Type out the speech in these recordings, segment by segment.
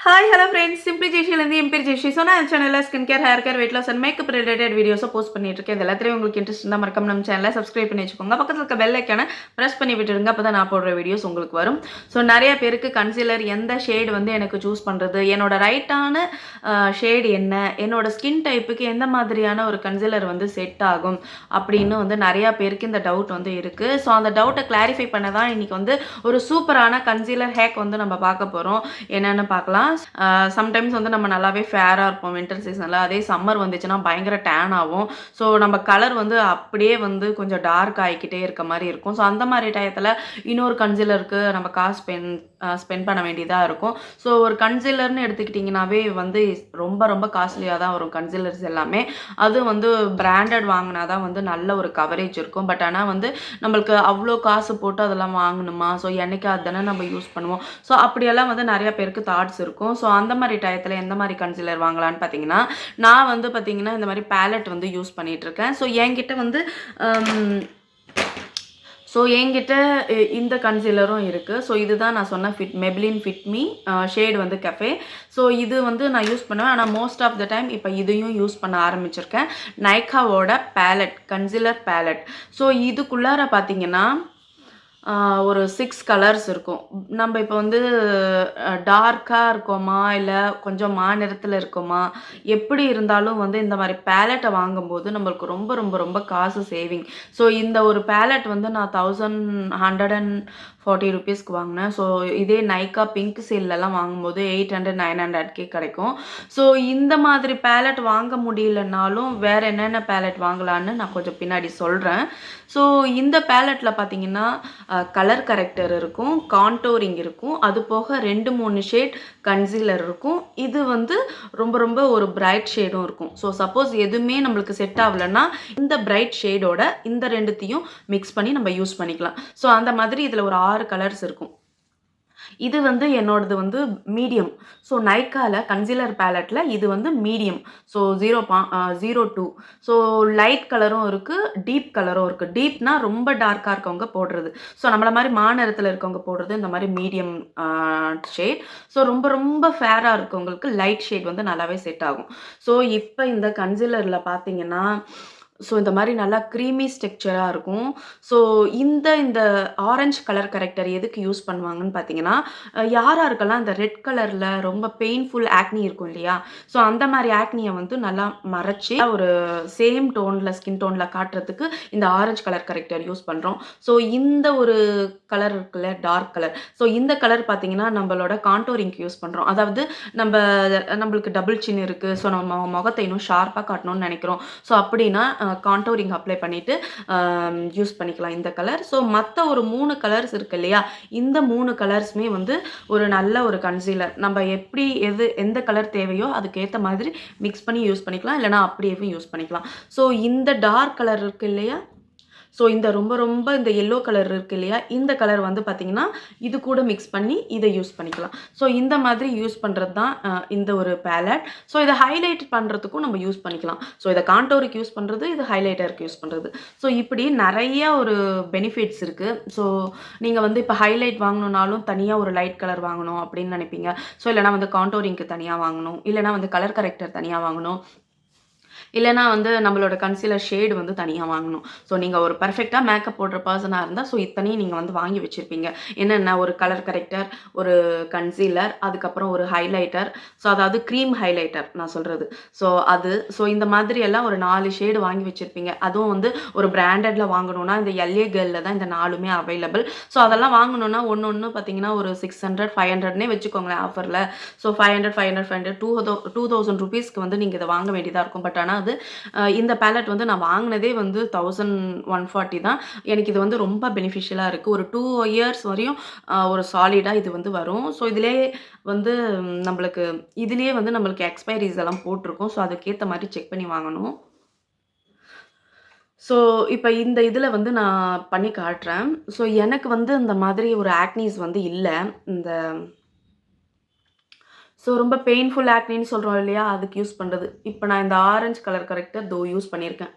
Hi hello friends, simply ஜெய்ஷிலேருந்து என் பேர் ஜெய்ஷி. ஸோ நான் சேனலில் skin care, hair care, weight loss and makeup related வீடியோஸை போஸ்ட் பண்ணிட்டு இருக்கேன். இது எல்லாத்தையும் உங்களுக்கு இன்ட்ரெஸ்ட் இருந்தால் மறக்காம நம்ம சேனலை சப்ஸ்கிரைப் பண்ணி வச்சுக்கோங்க. பக்கத்தில் இருக்க பெல் ஐக்கானை ப்ரெஸ் பண்ணி விட்டுருங்க, அப்போ தான் நான் போடுற வீடியோஸ் உங்களுக்கு வரும். ஸோ நிறைய பேருக்கு கன்சீலர் எந்த ஷேடு வந்து எனக்கு சூஸ் பண்ணுறது, என்னோட ரைட்டான ஷேடு என்ன, என்னோட ஸ்கின் டைப்புக்கு எந்த மாதிரியான ஒரு கன்சீலர் வந்து செட் ஆகும் அப்படின்னு வந்து நிறையா பேருக்கு இந்த டவுட் வந்து இருக்குது. ஸோ அந்த டவுட்டை கிளாரிஃபை பண்ண தான் இன்றைக்கி வந்து ஒரு சூப்பரான கன்சீலர் ஹேக் வந்து நம்ம பார்க்க போகிறோம். என்னென்னு பார்க்கலாம். சம்டைம்ஸ் வந்து நம்ம நல்லாவே ஃபேராக இருப்போம் வின்டர் சீசனில். அதே சம்மர் வந்துச்சுன்னா பயங்கர டேன் ஆகும். ஸோ நம்ம கலர் வந்து அப்படியே வந்து கொஞ்சம் டார்க் ஆகிக்கிட்டே இருக்க மாதிரி இருக்கும். ஸோ அந்த மாதிரி டயத்தில் இன்னொரு கன்சீலருக்கு நம்ம காசு ஸ்பெண்ட் பண்ண வேண்டியதாக இருக்கும். ஸோ ஒரு கன்சீலர்னு எடுத்துக்கிட்டிங்கனாவே வந்து ரொம்ப ரொம்ப காஸ்ட்லியாக தான் வரும் கன்சீலர்ஸ் எல்லாமே. அது வந்து பிராண்டட் வாங்கினா தான் வந்து நல்ல ஒரு கவரேஜ் இருக்கும். பட் ஆனால் வந்து நம்மளுக்கு அவ்வளோ காசு போட்டு அதெல்லாம் வாங்கணுமா, ஸோ என்னைக்கு அதுதானே நம்ம யூஸ் பண்ணுவோம். ஸோ அப்படியெல்லாம் வந்து நிறைய பேருக்கு தாட்ஸ் இருக்கும். ஸோ அந்த மாதிரி டயத்தில் எந்த மாதிரி கன்சீலர் வாங்கலான்னு பார்த்தீங்கன்னா, நான் வந்து பார்த்தீங்கன்னா இந்த மாதிரி பேலட் வந்து யூஸ் பண்ணிகிட்ருக்கேன். ஸோ என்கிட்ட வந்து இந்த கன்சீலரும் இருக்குது. ஸோ இதுதான் நான் சொன்ன மெப்ளின் ஃபிட் மீ ஷேடு வந்து கஃபே. ஸோ இது வந்து நான் யூஸ் பண்ணுவேன். ஆனால் மோஸ்ட் ஆஃப் த டைம் இப்போ இதையும் யூஸ் பண்ண ஆரம்பிச்சிருக்கேன். நைக்காவோட பேலட், கன்சீலர் பேலட். ஸோ இதுக்குள்ளார பார்த்தீங்கன்னா ஒரு 6 கலர்ஸ் இருக்கும். நம்ம இப்போ வந்து டார்க்காக இருக்கோமா, இல்லை கொஞ்சம் மாநிறத்தில் இருக்கோமா, எப்படி இருந்தாலும் வந்து இந்த மாதிரி பேலட்டை வாங்கும்போது நம்மளுக்கு ரொம்ப ரொம்ப ரொம்ப காசு சேவிங். ஸோ இந்த ஒரு பேலட் வந்து நான் 1140 ருபீஸ்க்கு வாங்கினேன். ஸோ இதே நைக்கா பிங்க் சேல்லாம் வாங்கும்போது 800 900க்கே கிடைக்கும். ஸோ இந்த மாதிரி பேலட் வாங்க முடியலனாலும் வேறு என்னென்ன பேலட் வாங்கலான்னு நான் கொஞ்சம் பின்னாடி சொல்கிறேன். ஸோ இந்த பேலட்டில் பார்த்தீங்கன்னா கலர் கரெக்டர் இருக்கும், கான்டோரிங் இருக்கும், அது போக 2-3 ஷேட் கன்சீலர் இருக்கும். இது வந்து ரொம்ப ரொம்ப ஒரு பிரைட் ஷேடும் இருக்கும். ஸோ சப்போஸ் எதுவுமே நம்மளுக்கு செட் ஆகலைன்னா இந்த பிரைட் ஷேடோட இந்த ரெண்டுத்தையும் மிக்ஸ் பண்ணி நம்ம யூஸ் பண்ணிக்கலாம். ஸோ அந்த மாதிரி இதில் ஒரு 6 கலர்ஸ் இருக்கும். இது வந்து என்னோடது வந்து மீடியம். ஸோ நைக்கால கன்சீலர் பேலட்டில் இது வந்து மீடியம். ஸோ 0.02. ஸோ லைட் கலரும் இருக்குது, டீப் கலரும் இருக்குது. டீப்னா ரொம்ப டார்க்காக இருக்கவங்க போடுறது. ஸோ நம்மள மாதிரி மாநிறத்தில் இருக்கவங்க போடுறது இந்த மாதிரி மீடியம் ஷேட். ஸோ ரொம்ப ரொம்ப ஃபேராக இருக்கவங்களுக்கு லைட் ஷேட் வந்து நல்லாவே செட் ஆகும். ஸோ இப்போ இந்த கன்சீலரில் பார்த்தீங்கன்னா இந்த மாதிரி நல்லா க்ரீமி ஸ்ட்ரக்சராக இருக்கும். ஸோ இந்த ஆரஞ்சு கலர் கரெக்டர் எதுக்கு யூஸ் பண்ணுவாங்கன்னு பார்த்தீங்கன்னா, யாராருக்கெல்லாம் இந்த ரெட் கலரில் ரொம்ப பெயின்ஃபுல் ஆக்னி இருக்கும் இல்லையா? ஸோ அந்த மாதிரி ஆக்னியை வந்து நல்லா மறைச்சி ஒரு சேம் டோனில் ஸ்கின் டோனில் காட்டுறதுக்கு இந்த ஆரஞ்சு கலர் கரெக்டர் யூஸ் பண்ணுறோம். ஸோ இந்த ஒரு கலர் இருக்குல்ல, டார்க் கலர். ஸோ இந்த கலர் பார்த்தீங்கன்னா நம்மளோட கான்டோரிங்க்கு யூஸ் பண்ணுறோம். அதாவது நம்மளுக்கு டபுள் சின் இருக்குது. ஸோ நம்ம முகத்தை இன்னும் ஷார்ப்பாக காட்டணும்னு நினைக்கிறோம். ஸோ அப்படின்னா கான்டோரிங் அப்ளை பண்ணிவிட்டு யூஸ் பண்ணிக்கலாம் இந்த கலர். ஸோ மற்ற ஒரு 3 கலர்ஸ் இருக்குது இல்லையா, இந்த 3 கலர்ஸுமே வந்து ஒரு நல்ல ஒரு கன்சீலர். நம்ம எப்படி எந்த கலர் தேவையோ அதுக்கேற்ற மாதிரி மிக்ஸ் பண்ணி யூஸ் பண்ணிக்கலாம், இல்லைனா அப்படியே யூஸ் பண்ணிக்கலாம். ஸோ இந்த டார்க் கலர் இருக்குது இல்லையா, ஸோ இந்த ரொம்ப ரொம்ப இந்த எல்லோ கலர் இருக்குது இல்லையா, இந்த கலர் வந்து பார்த்திங்கன்னா இது கூட மிக்ஸ் பண்ணி இதை யூஸ் பண்ணிக்கலாம். ஸோ இந்த மாதிரி யூஸ் பண்ணுறது தான் இந்த ஒரு பேலட். ஸோ இதை ஹைலைட் பண்ணுறதுக்கும் நம்ம யூஸ் பண்ணிக்கலாம். ஸோ இதை கான்டோருக்கு யூஸ் பண்ணுறது, இது ஹைலைட்டருக்கு யூஸ் பண்ணுறது. ஸோ இப்படி நிறைய ஒரு பெனிஃபிட்ஸ் இருக்குது. ஸோ நீங்கள் வந்து இப்போ ஹைலைட் வாங்கணுன்னாலும் தனியாக ஒரு லைட் கலர் வாங்கணும் அப்படின்னு நினைப்பீங்க. ஸோ இல்லைனா வந்து கான்டோரிங்க்கு தனியாக வாங்கணும், இல்லைனா வந்து கலர் கரெக்டர் தனியாக வாங்கணும், இல்லைனா வந்து நம்மளோட கன்சீலர் ஷேடு வந்து தனியாக வாங்கணும். ஸோ நீங்கள் ஒரு பர்ஃபெக்டாக மேக்கப் போடுற பர்சனாக இருந்தால் ஸோ இத்தனையும் நீங்கள் வந்து வாங்கி வச்சுருப்பீங்க. என்னென்ன, ஒரு கலர் கரெக்டர், ஒரு கன்சீலர், அதுக்கப்புறம் ஒரு ஹைலைட்டர். ஸோ அதாவது க்ரீம் ஹைலைட்டர் நான் சொல்கிறது. ஸோ இந்த மாதிரி எல்லாம் ஒரு 4 ஷேடு வாங்கி வச்சுருப்பீங்க. அதுவும் வந்து ஒரு பிராண்டடில் வாங்கணுன்னா இந்த எல்ஏ கேர்ளில் தான் இந்த 4மே அவைலபிள். ஸோ அதெல்லாம் வாங்கணுன்னா ஒன்று பார்த்தீங்கன்னா ஒரு 600 500னே வச்சுக்கோங்களேன் ஆஃபரில். ஸோ 500 500 500 2000 ருபீஸ்க்கு வந்து நீங்கள் இதை வாங்க வேண்டியதாக இருக்கும். பட் ஆனால் இந்த பேலட் வந்து நான் வாங்கினதே வந்து 1140 தான். எனக்கு இது வந்து ரொம்ப பெனிஃபிஷியலாக இருக்குது. ஒரு 2 இயர்ஸ் வரையும் ஒரு சாலிடாக இது வந்து வரும். ஸோ இதுலேயே வந்து நம்மளுக்கு எக்ஸ்பைரிஸ் எல்லாம் போட்டிருக்கும். ஸோ அதுக்கேற்ற மாதிரி செக் பண்ணி வாங்கணும். ஸோ இப்போ இந்த இதில் வந்து நான் பண்ணி காட்டுறேன். ஸோ எனக்கு வந்து இந்த மாதிரி ஒரு ஆக்னிஸ் வந்து இல்லை. ரொம்ப பெயின்ஃபுல் ஆக்னின்னு சொல்கிறோம் இல்லையா, அதுக்கு யூஸ் பண்ணுறது. இப்போ நான் இந்த ஆரஞ்சு கலர் கரெக்டர் யூஸ் பண்ணியிருக்கேன்.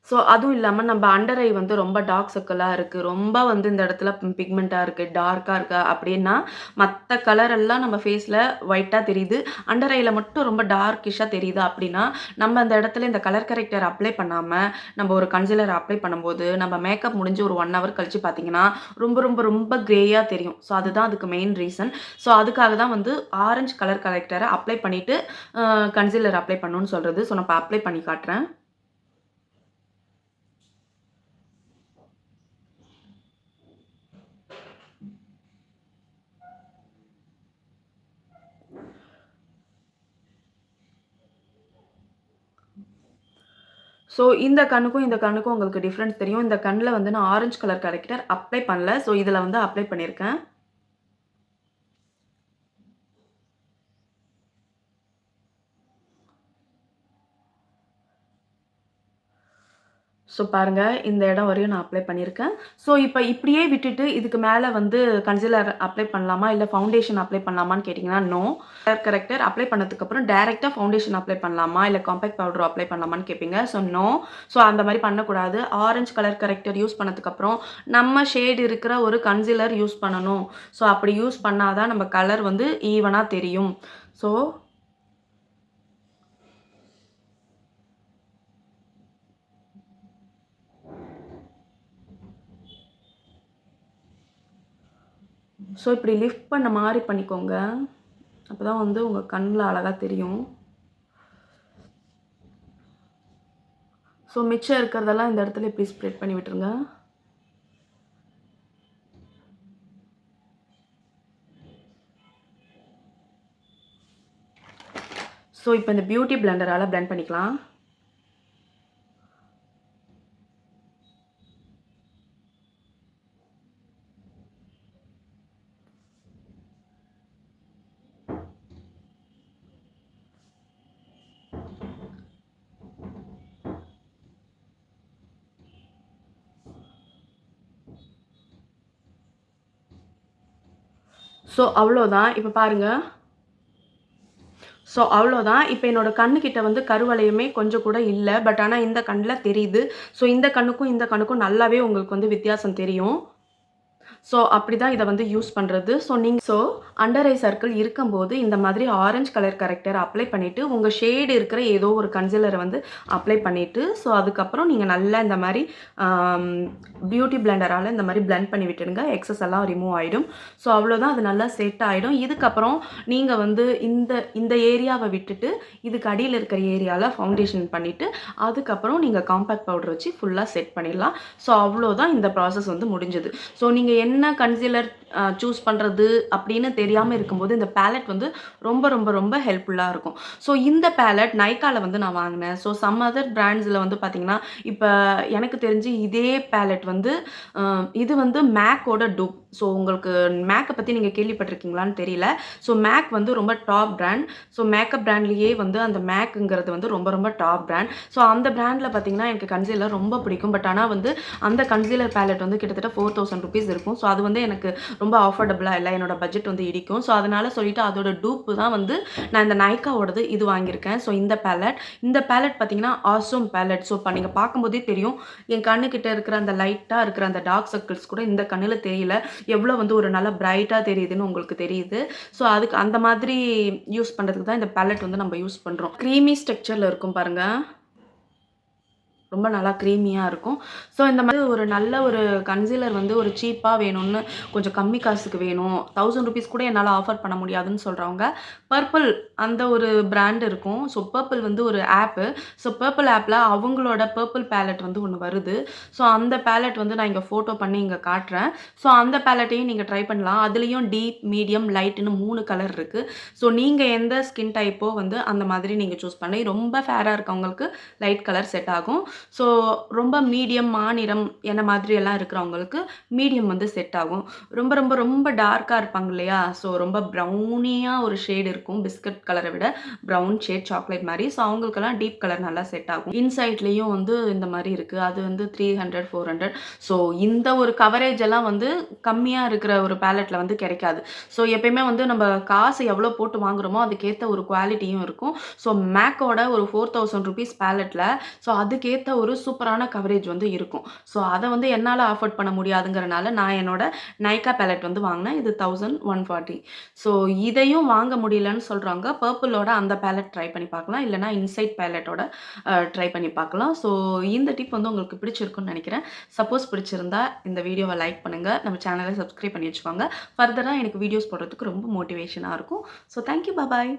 ஸோ அதுவும் இல்லாம நம்ம அண்டர் ஐ வந்து ரொம்ப டார்க் சர்க்கிளா இருக்கு. ரொம்ப வந்து இந்த இடத்துல பிக்மெண்ட்டா இருக்கு, டார்க்கா இருக்கு அப்டின்னா, மத்த கலர் எல்லாம் நம்ம ஃபேஸ்ல ஒயிட்டா தெரியுது. அண்டர் ஐல மட்டும் ரொம்ப டார்க்கிஷ்ஷா தெரியுது அப்டின்னா, நம்ம அந்த இடத்துல இந்த கலர் கரெக்டர் அப்ளை பண்ணாம, நம்ம ஒரு கன்சீலர் அப்ளை பண்ணும்போது, நம்ம மேக்கப் முடிஞ்சு ஒரு 1 ஹவர் கழிச்சு பார்த்தீங்கன்னா, ரொம்ப ரொம்ப ரொம்ப கிரேயா தெரியும். ஸோ அதுதான் அதுக்கு மெயின் ரீசன். ஸோ அதுக்காக தான் வந்து ஆரஞ்ச் கலர் கரெக்டர அப்ளை பண்ணிட்டு, கன்சீலர் அப்ளை பண்ணணும்னு சொல்றது. ஸோ நான் இப்ப அப்ளை பண்ணி காட்டுறேன். ஸோ இந்த கண்ணுக்கும், இந்த கண்ணுக்கும் உங்களுக்கு டிஃபரன்ஸ் தெரியும். இந்த கண்ல வந்து நான் ஆரஞ்ச் கலர் கரெக்டர் அப்ளை பண்ணல. ஸோ இதுல வந்து அப்ளை பண்ணியிருக்கேன். ஸோ பாருங்க, இந்த இடம் வரையும் நான் அப்ளை பண்ணியிருக்கேன். ஸோ இப்ப இப்படியே விட்டுட்டு இதுக்கு மேல வந்து கன்சீலர் அப்ளை பண்ணலாமா? இல்ல ஃபவுண்டேஷன் அப்ளை பண்ணலாமான்னு கேட்டீங்கன்னா, நோ. கலர் கரெக்டர் அப்ளை பண்ணதுக்கப்புறம் டைரக்ட்டா ஃபவுண்டேஷன் அப்ளை பண்ணலாமா? இல்ல காம்பேக்ட் பவுடர் அப்ளை பண்ணலாமான்னு கேட்பீங்க. So no. ஸோ அந்த மாரி பண்ணக்கூடாது. ஆரஞ்ச் கலர் கரெக்டர் யூஸ் பண்ணதுக்கப்புறம், நம்ம ஷேட் இருக்கிற ஒரு கன்சீலர் யூஸ் பண்ணணும். ஸோ அப்படி யூஸ் பண்ணா தான் நம்ம கலர் வந்து ஈவனா தெரியும். ஸோ இப்படி லிஃப்ட் பண்ண மாரி பண்ணிக்கோங்க. அப்பதான் வந்து உங்க கண்ல அழகா தெரியும். ஸோ மிச்சம் இருக்கிறதெல்லாம் இந்த இடத்துல இப்படி ஸ்ப்ரெட் பண்ணி விட்டுருங்க. ஸோ இப்போ இந்த பியூட்டி பிளெண்டரால பிளெண்ட் பண்ணிக்கலாம். ஸோ அவ்வளோதான். இப்ப பாருங்க. ஸோ அவ்வளோதான். இப்ப என்னோட கண்ணுக்கிட்ட வந்து கருவளையமே கொஞ்சம் கூட இல்ல. பட் ஆனா இந்த கண்ல தெரியுது. ஸோ இந்த கண்ணுக்கும், இந்த கண்ணுக்கும் நல்லாவே உங்களுக்கு வந்து வித்தியாசம் தெரியும். ஸோ அப்படிதான் இத வந்து யூஸ் பண்றது. ஸோ அண்டர் ஐ சர்க்கிள் இருக்கும்போது இந்த மாதிரி ஆரஞ்ச் கலர் கரெக்டர் அப்ளை பண்ணிட்டு, உங்க ஷேட் இருக்கிற ஏதோ ஒரு கன்சீலர வந்து அப்ளை பண்ணிட்டு, ஸோ அதுக்கப்புறம் நீங்க நல்லா இந்த மாரி ஆம் பியூட்டி பிளெண்டரால இந்த மாரி பிளெண்ட் பண்ணி விட்டுடுங்க. எக்ஸஸ் எல்லாம் ரிமூவ் ஆயிடும். ஸோ அவ்வளோதான். அது நல்லா செட் ஆயிடும். இதுக்கப்புறம் நீங்க வந்து இந்த இந்த ஏரியாவ விட்டுட்டு, இதுக்கு அடியில இருக்கிற ஏரியால ஃபவுண்டேஷன் பண்ணிட்டு, அதுக்கப்புறம் நீங்க காம்பேக்ட் பவுடர் வச்சு ஃபுல்லா செட் பண்ணிடலாம். ஸோ அவ்வளோதான். இந்த ப்ராசஸ் வந்து முடிஞ்சது. ஸோ நீங்க என்ன கன்சீலர் சூஸ் பண்றது அப்படின்னு தெரியாம இருக்கும்போது, இந்த பேலட் வந்து ரொம்ப ரொம்ப ரொம்ப ஹெல்ப்ஃபுல்லா இருக்கும். ஸோ இந்த பேலட் நைக்கால வந்து நான் வாங்குனேன். ஸோ சம் அதர் பிராண்ட்ஸ்ல வந்து பார்த்தீங்கன்னா, இப்ப எனக்கு தெரிஞ்சு இதே பேலட் வந்து அ இது வந்து மேக்கோட டூப். ஸோ உங்களுக்கு மேக்க பத்தி நீங்க கேள்விப்பட்டிருக்கீங்களான்னு தெரியல. ஸோ மேக் வந்து ரொம்ப டாப் பிராண்ட். ஸோ மேக்கப் பிராண்ட்லயே வந்து அந்த மேக்ங்கிறது வந்து ரொம்ப ரொம்ப டாப் பிராண்ட். ஸோ அந்த பிராண்ட்ல பார்த்தீங்கன்னா, எனக்கு கன்சீலர் ரொம்ப பிடிக்கும். பட் ஆனா வந்து அந்த கன்சீலர் பேலட் வந்து கிட்டத்தட்ட ₹4000 இருக்கும். ஸோ அது வந்து எனக்கு ரொம்ப அஃபோர்டபுளா இல்ல. என்னோட பட்ஜெட் வந்து இடிக்கும். ஸோ அதனால சொல்லிட்டு அதோட டூப் தான் வந்து நான் இந்த நைக்காவோடது இது வாங்கியிருக்கேன். ஸோ இந்த பேலட். இந்த பேலட் பார்த்தீங்கன்னா, ஆசம் பேலட். ஸோ இப்ப நீங்க பார்க்கும்போதே தெரியும். என் கண்ணுக்கிட்ட இருக்கிற அந்த லைட்டா இருக்கிற அந்த டார்க் சர்க்கிள்ஸ் கூட இந்த கண்ணுல தெரியல. எவ்வளோ வந்து ஒரு நல்லா பிரைட்டா தெரியுதுன்னு உங்களுக்கு தெரியுது. ஸோ அதுக்கு அந்த மாதிரி யூஸ் பண்றதுக்கு தான் இந்த பேலட் வந்து நம்ம யூஸ் பண்றோம். கிரீமி ஸ்ட்ரக்சர்ல இருக்கும் பாருங்க. ரொம்ப நல்லா க்ரீமியா இருக்கும். ஸோ இந்த மாதிரி ஒரு நல்ல ஒரு கன்சீலர் வந்து ஒரு சீப்பா வேணும்னு கொஞ்சம் கம்மி காசுக்கு வேணும். ₹1000 கூட என்னால ஆஃபர் பண்ண முடியாதுன்னு சொல்றவங்க, பர்பிள் அந்த ஒரு பிராண்ட் இருக்கும். ஸோ பர்பிள் வந்து ஒரு ஆப்பு. ஸோ பர்பிள் ஆப்ல அவங்களோட பர்பிள் பேலட் வந்து ஒண்ணு வருது. ஸோ அந்த பேலட் வந்து நான் இங்க ஃபோட்டோ பண்ணி இங்க காட்டுறேன். ஸோ அந்த பேலட்டையும் நீங்க ட்ரை பண்ணலாம். அதுலயும் டீப், மீடியம், லைட்ன்னு 3 கலர் இருக்கு. ஸோ நீங்க எந்த ஸ்கின் டைப்போ வந்து அந்த மாதிரி நீங்க சூஸ் பண்ணி ரொம்ப ஃபேரா இருக்கவங்களுக்கு லைட் கலர் செட் ஆகும். ஸோ ரொம்ப மீடியம், மாநிறம் என்ன மாதிரி எல்லாம் இருக்கிறவங்களுக்கு மீடியம் வந்து செட் ஆகும். ரொம்ப ரொம்ப ரொம்ப டார்க்கா இருப்பாங்க இல்லையா? ஸோ ரொம்ப ப்ரௌனியா ஒரு ஷேட் இருக்கும். பிஸ்கட் கலர விட ப்ரவுன் ஷேட் சாக்லேட் மாரி. ஸோ அவங்களுக்கெல்லாம் டீப் கலர் நல்லா செட் ஆகும். இன்சைட்லயும் வந்து இந்த மாரி இருக்கு. அது வந்து 300, 400. ஸோ இந்த ஒரு கவரேஜ் எல்லாம் வந்து கம்மியா இருக்கிற ஒரு பேலட்ல வந்து கிடைக்காது. ஸோ எப்பயுமே வந்து நம்ம காசு எவ்வளோ போட்டு வாங்குறோமோ, அதுக்கேத்த ஒரு குவாலிட்டியும் இருக்கும். ஸோ மேக்கோட ஒரு ₹4000 பேலட்ல ஸோ அதுக்கேத்த அதுக்கேத்த ஒரு சூப்பரான கவரேஜ் வந்து இருக்கும். ஸோ அத வந்து என்னால அஃபோர்ட் பண்ண முடியாதுங்கிறனால, நான் என்னோட நைக்கா பேலட் வந்து வாங்குனேன். இது 1140. ஸோ இதையும் வாங்க முடியலன்னு சொல்றவங்க, பர்பிளோட அந்த பேலட் ட்ரை பண்ணி பார்க்கலாம். இல்லன்னா இன்சைட் பேலட்டோட ட்ரை பண்ணி பார்க்கலாம். ஸோ இந்த டிப் வந்து உங்களுக்கு பிடிச்சிருக்கும்னு நெனைக்கிறேன். சப்போஸ் பிடிச்சிருந்தா இந்த வீடியோவ லைக் பண்ணுங்க. நம்ம சேனல சப்ஸ்கிரைப் பண்ணி வச்சுக்கோங்க. ஃபர்தரா எனக்கு வீடியோஸ் போடுறதுக்கு ரொம்ப மோட்டிவேஷனா இருக்கும். So thank you. பாய்.